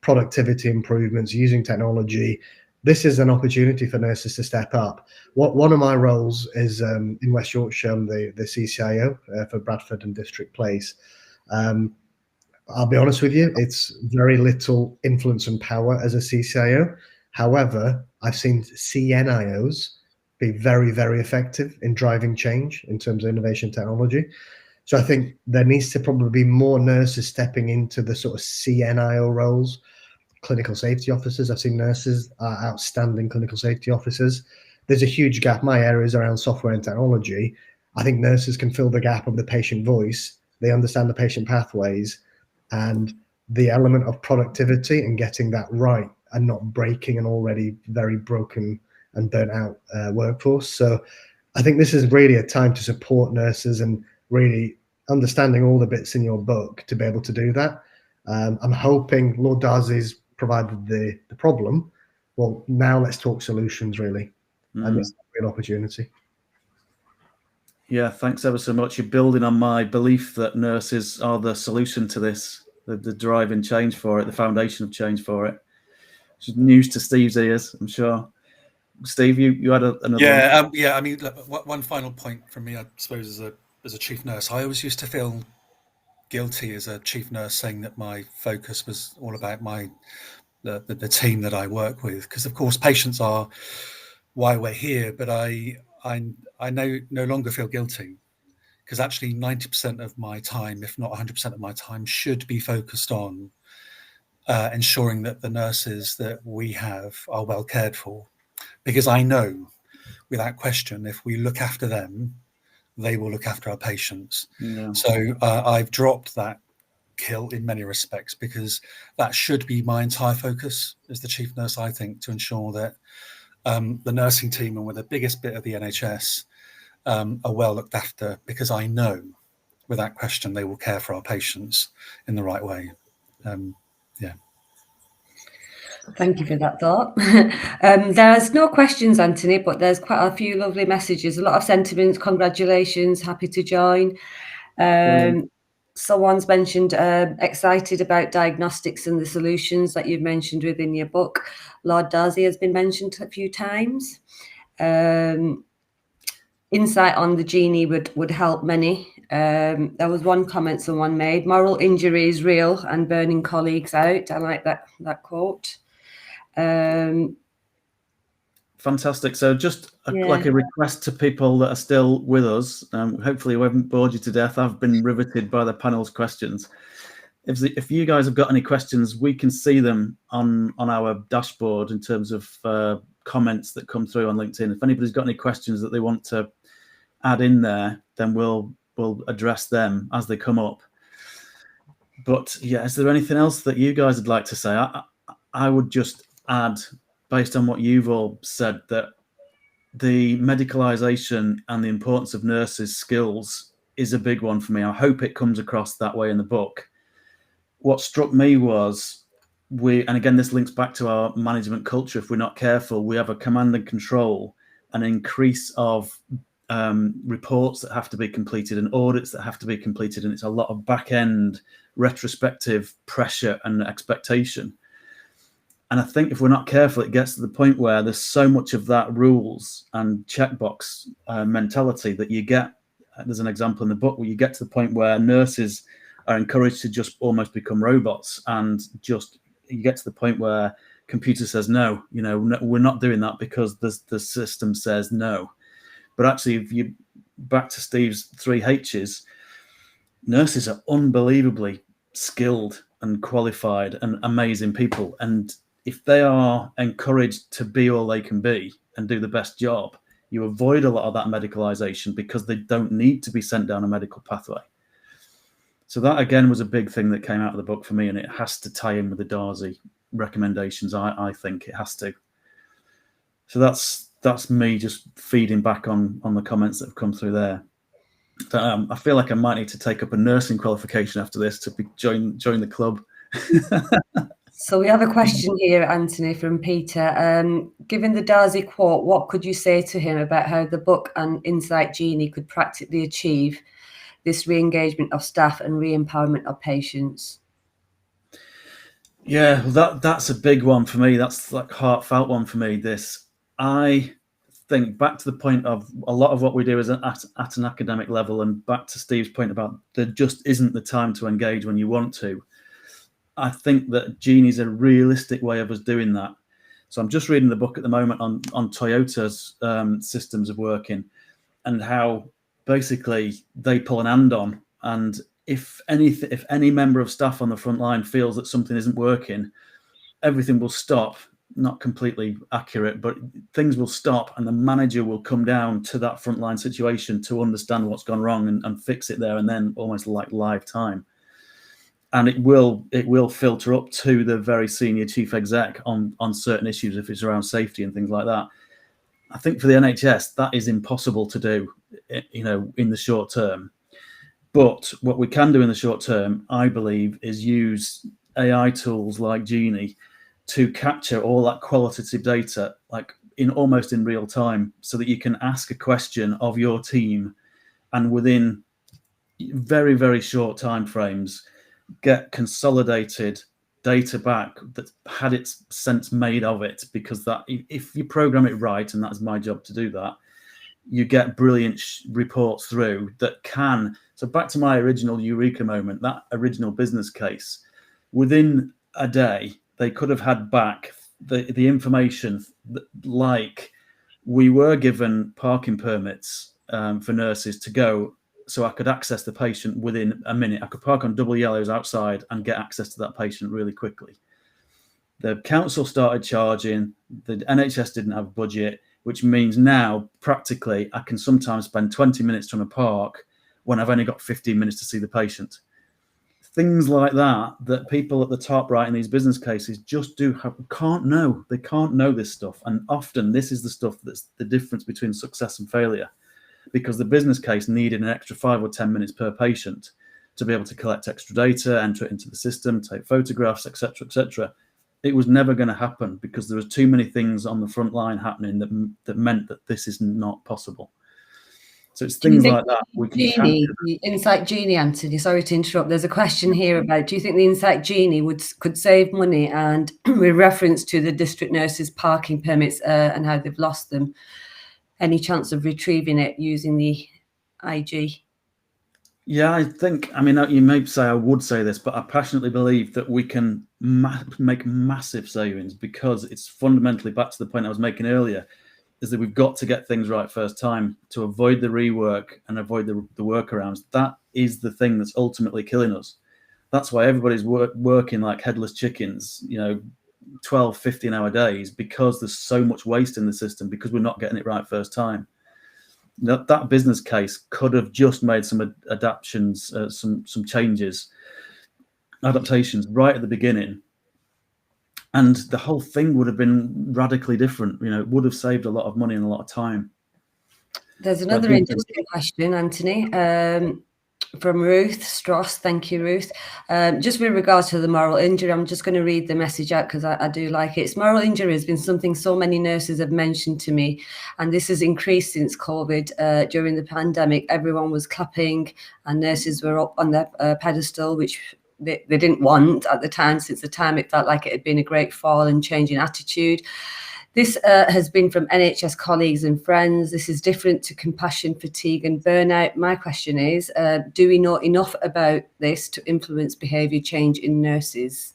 productivity improvements, using technology. This is an opportunity for nurses to step up. One of my roles is in West Yorkshire, I'm the CCIO for Bradford and District Place. I'll be honest with you, it's very little influence and power as a CCIO. However, I've seen CNIOs be very, very effective in driving change in terms of innovation technology. So I think there needs to probably be more nurses stepping into the sort of CNIO roles, clinical safety officers. I've seen nurses are outstanding clinical safety officers. There's a huge gap. My area is around software and technology. I think nurses can fill the gap of the patient voice. They understand the patient pathways and the element of productivity and getting that right and not breaking an already very broken and burnt out workforce. So I think this is really a time to support nurses and really understanding all the bits in your book to be able to do that. I'm hoping Lord Darcy's provided the problem. Well, now let's talk solutions, really. And it's a real opportunity. Yeah, thanks ever so much. You're building on my belief that nurses are the solution to this, the driving change for it, the foundation of change for it. Which is news to Steve's ears, I'm sure. Steve, you had another one. Yeah. I mean, look, one final point from me, I suppose, as a chief nurse, I always used to feel guilty as a chief nurse saying that my focus was all about the team that I work with, because of course patients are why we're here, but I no longer feel guilty, because actually 90% of my time, if not 100% of my time, should be focused on ensuring that the nurses that we have are well cared for, because I know without question if we look after them, they will look after our patients. Yeah. So I've dropped that kill in many respects, because that should be my entire focus as the chief nurse, I think, to ensure that the nursing team, and with the biggest bit of the NHS, are well looked after, because I know without question they will care for our patients in the right way. Yeah. Thank you for that thought. There's no questions, Anthony, but there's quite a few lovely messages, a lot of sentiments, congratulations, happy to join. Someone's mentioned excited about diagnostics and the solutions that you've mentioned within your book. Lord Darcy has been mentioned a few times. Insight on the genie would help many. There was one comment someone made: moral injury is real and burning colleagues out. I like that quote. Fantastic. So just like a request to people that are still with us, hopefully we haven't bored you to death. I've been riveted by the panel's questions. if you guys have got any questions, we can see them on our dashboard in terms of comments that come through on LinkedIn. If anybody's got any questions that they want to add in there, then we'll address them as they come up. But yeah, is there anything else that you guys would like to say? I would just add, based on what you've all said, that the medicalisation and the importance of nurses' skills is a big one for me. I hope it comes across that way in the book. What struck me was and again, this links back to our management culture. If we're not careful, we have a command and control, an increase of reports that have to be completed and audits that have to be completed. And it's a lot of back end retrospective pressure and expectation. And I think if we're not careful, it gets to the point where there's so much of that rules and checkbox mentality that you get. There's an example in the book where you get to the point where nurses are encouraged to just almost become robots, and just you get to the point where computer says no, no, we're not doing that because the system says no. But actually, if you back to Steve's 3 H's, nurses are unbelievably skilled and qualified and amazing people. And if they are encouraged to be all they can be and do the best job, you avoid a lot of that medicalisation because they don't need to be sent down a medical pathway. So that, again, was a big thing that came out of the book for me, and it has to tie in with the Darcy recommendations. I think it has to. So that's me just feeding back on the comments that have come through there. But, I feel like I might need to take up a nursing qualification after this to join the club. So we have a question here, Anthony, from Peter. Given the Darcy quote, what could you say to him about how the book and Insight Genie could practically achieve this re-engagement of staff and re-empowerment of patients? Yeah, that's a big one for me. That's like heartfelt one for me. I think back to the point of a lot of what we do is at an academic level, and back to Steve's point about there just isn't the time to engage when you want to. I think that Genie's a realistic way of us doing that. So I'm just reading the book at the moment on Toyota's systems of working, and how basically they pull an hand on, and if any member of staff on the front line feels that something isn't working, everything will stop. Not completely accurate, but things will stop, and the manager will come down to that frontline situation to understand what's gone wrong and fix it there and then, almost like live time. And it will filter up to the very senior chief exec on certain issues if it's around safety and things like that. I think for the NHS, that is impossible to do, in the short term. But what we can do in the short term, I believe, is use AI tools like Genie to capture all that qualitative data, like almost in real time, so that you can ask a question of your team, and within very, very short time frames, get consolidated data back that had its sense made of it. Because that, if you program it right, and that's my job to do that, you get brilliant reports through that can. So back to my original eureka moment, that original business case, within a day, they could have had back the information, like we were given parking permits for nurses to go, so I could access the patient within a minute. I could park on double yellows outside and get access to that patient really quickly. The council started charging, the NHS didn't have a budget, which means now practically I can sometimes spend 20 minutes trying to park when I've only got 15 minutes to see the patient. Things like that people at the top right in these business cases just can't know. They can't know this stuff. And often this is the stuff that's the difference between success and failure, because the business case needed an extra 5 or 10 minutes per patient to be able to collect extra data, enter it into the system, take photographs, etc., etc. It was never going to happen because there was too many things on the front line happening that meant that this is not possible. So it's things like that we can Genie, the Insight Genie, Anthony, sorry to interrupt. There's a question here about, do you think the Insight Genie could save money? And with reference to the district nurses' parking permits and how they've lost them, any chance of retrieving it using the IG? Yeah, I mean, you may say I would say this, but I passionately believe that we can make massive savings, because it's fundamentally back to the point I was making earlier, is that we've got to get things right first time to avoid the rework and avoid the workarounds. That is the thing that's ultimately killing us. That's why everybody's working like headless chickens, 12, 15-hour days, because there's so much waste in the system, because we're not getting it right first time. That business case could have just made some adaptations, some adaptations right at the beginning, and the whole thing would have been radically different. It would have saved a lot of money and a lot of time. There's another interesting question, Anthony, from Ruth Strauss. Thank you, Ruth. Just with regards to the moral injury, I'm just going to read the message out because I do like it. Moral injury has been something so many nurses have mentioned to me, and this has increased since COVID. During the pandemic, everyone was clapping and nurses were up on their pedestal, which they didn't want at the time. Since the time it felt like it had been a great fall and change in attitude. This has been from NHS colleagues and friends. This is different to compassion, fatigue and burnout. My question is, do we know enough about this to influence behaviour change in nurses?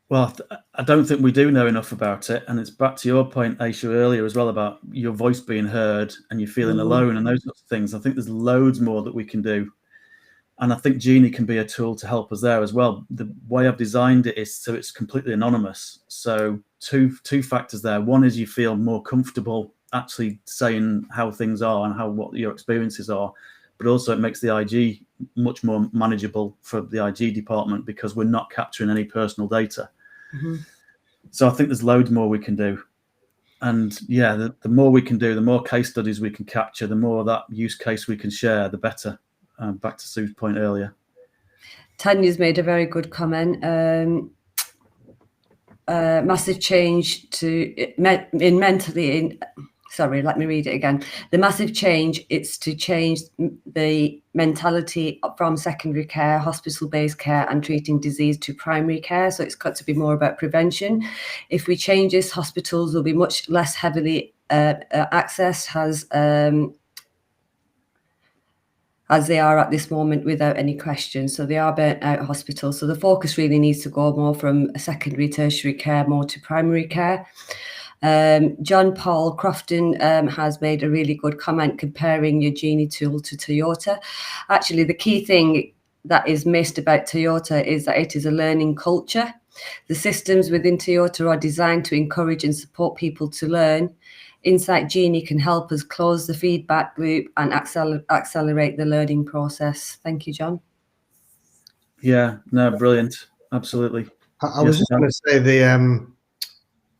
Well, I don't think we do know enough about it. And it's back to your point, Aisha, earlier as well, about your voice being heard and you feeling alone and those sorts of things. I think there's loads more that we can do. And I think Genie can be a tool to help us there as well. The way I've designed it is so it's completely anonymous. So two factors there. One is you feel more comfortable actually saying how things are and what your experiences are, but also it makes the IG much more manageable for the IG department because we're not capturing any personal data. So I think there's loads more we can do. And yeah, the more we can do, the more case studies we can capture, the more of that use case we can share, the better. Back to Sue's point earlier. Tanya's made a very good comment. Massive change sorry, let me read it again. The massive change, it's to change the mentality from secondary care, hospital-based care and treating disease to primary care. So it's got to be more about prevention. If we change this, hospitals will be much less heavily accessed as they are at this moment without any question. So they are burnt out hospitals. So the focus really needs to go more from secondary, tertiary care, more to primary care. John Paul Crofton has made a really good comment comparing your Genie tool to Toyota. Actually, the key thing that is missed about Toyota is that it is a learning culture. The systems within Toyota are designed to encourage and support people to learn. Insight Genie can help us close the feedback loop and accelerate the learning process. Thank you, John. Yeah, no, brilliant. Absolutely. I was just going to say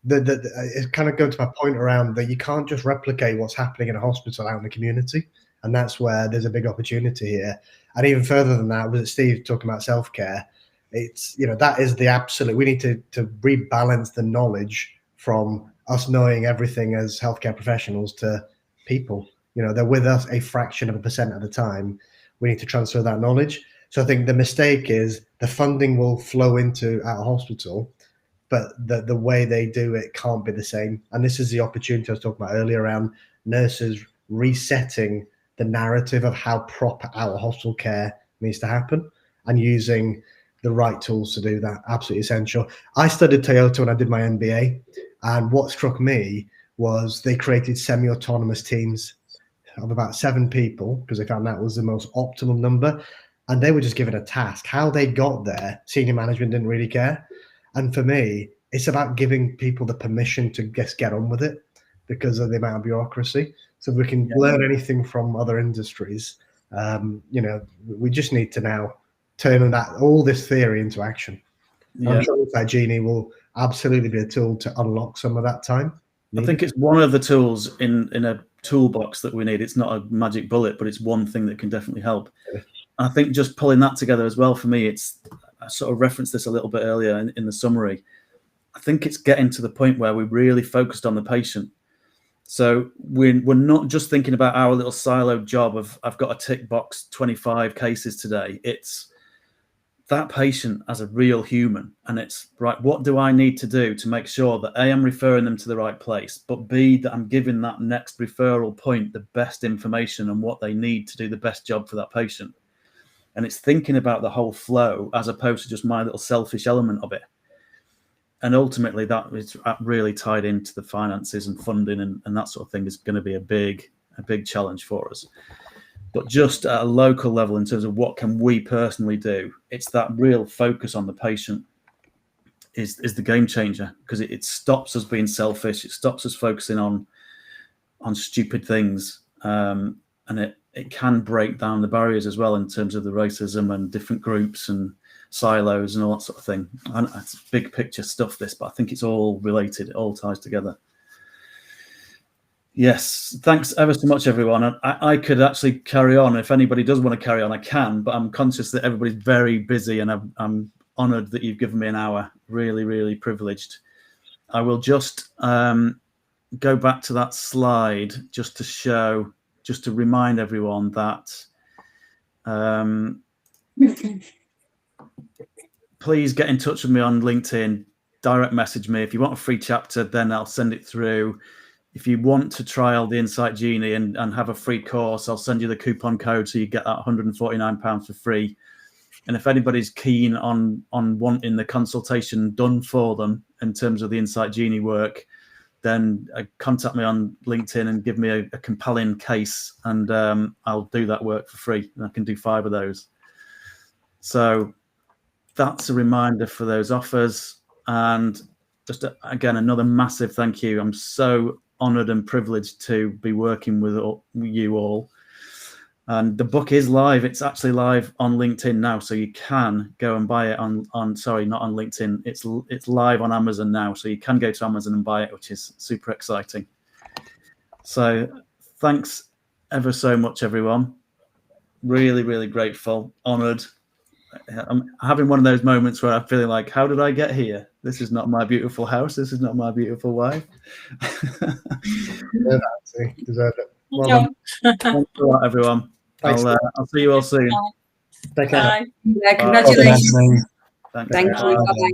it kind of goes to my point around that you can't just replicate what's happening in a hospital out in the community. And that's where there's a big opportunity here. And even further than that, was Steve talking about self-care? It's, that is the absolute, we need to rebalance the knowledge from us knowing everything as healthcare professionals to people. They're with us a fraction of a percent at the time. We need to transfer that knowledge. So I think the mistake is the funding will flow into our hospital, but the way they do it can't be the same. And this is the opportunity I was talking about earlier around nurses resetting the narrative of how proper our hospital care needs to happen and using the right tools to do that. Absolutely essential. I studied Toyota when I did my MBA. And what struck me was they created semi-autonomous teams of about 7 people because they found that was the most optimal number. And they were just given a task. How they got there, senior management didn't really care. And for me, it's about giving people the permission to just get on with it because of the amount of bureaucracy. So if we can learn anything from other industries, we just need to now turn all this theory into action. Yeah. I'm sure that Genie will absolutely be a tool to unlock some of that time. I think it's one of the tools in a toolbox that we need. It's not a magic bullet, but it's one thing that can definitely help. Yeah. I think just pulling that together as well, for me, I sort of referenced this a little bit earlier in the summary. I think it's getting to the point where we really focused on the patient. So we're not just thinking about our little siloed job of I've got to tick box 25 cases today. It's that patient as a real human, and it's right, what do I need to do to make sure that A, I'm referring them to the right place, but B, that I'm giving that next referral point the best information and what they need to do the best job for that patient. And it's thinking about the whole flow as opposed to just my little selfish element of it. And ultimately that is really tied into the finances and funding and that sort of thing is going to be a big challenge for us. But just at a local level, in terms of what can we personally do, it's that real focus on the patient is the game changer, because it stops us being selfish. It stops us focusing on stupid things, and it can break down the barriers as well in terms of the racism and different groups and silos and all that sort of thing. And it's big picture stuff, this, but I think it's all related. It all ties together. Yes, thanks ever so much, everyone. I could actually carry on. If anybody does want to carry on, I can, but I'm conscious that everybody's very busy, and I'm honoured that you've given me an hour. Really, really privileged. I will just go back to that slide just to remind everyone that please get in touch with me on LinkedIn, direct message me. If you want a free chapter, then I'll send it through. If you want to trial the Insight Genie and have a free course, I'll send you the coupon code so you get that £149 for free. And if anybody's keen on wanting the consultation done for them in terms of the Insight Genie work, then contact me on LinkedIn and give me a compelling case, and I'll do that work for free. And I can do 5 of those. So that's a reminder for those offers. And just again, another massive thank you. I'm so honoured and privileged to be working with you all. And the book is live. It's actually live on LinkedIn now, so you can go and buy it on sorry, not on LinkedIn. It's live on Amazon now, so you can go to Amazon and buy it, which is super exciting. So thanks ever so much, everyone. Really, really grateful, honoured. I'm having one of those moments where I'm feeling like, how did I get here? This is not my beautiful house. This is not my beautiful wife. Deserve it. Well done. Thanks a lot, everyone. Thanks. I'll see you all soon. Take care. Bye. Yeah, congratulations. Thanks. Thank you. Bye-bye.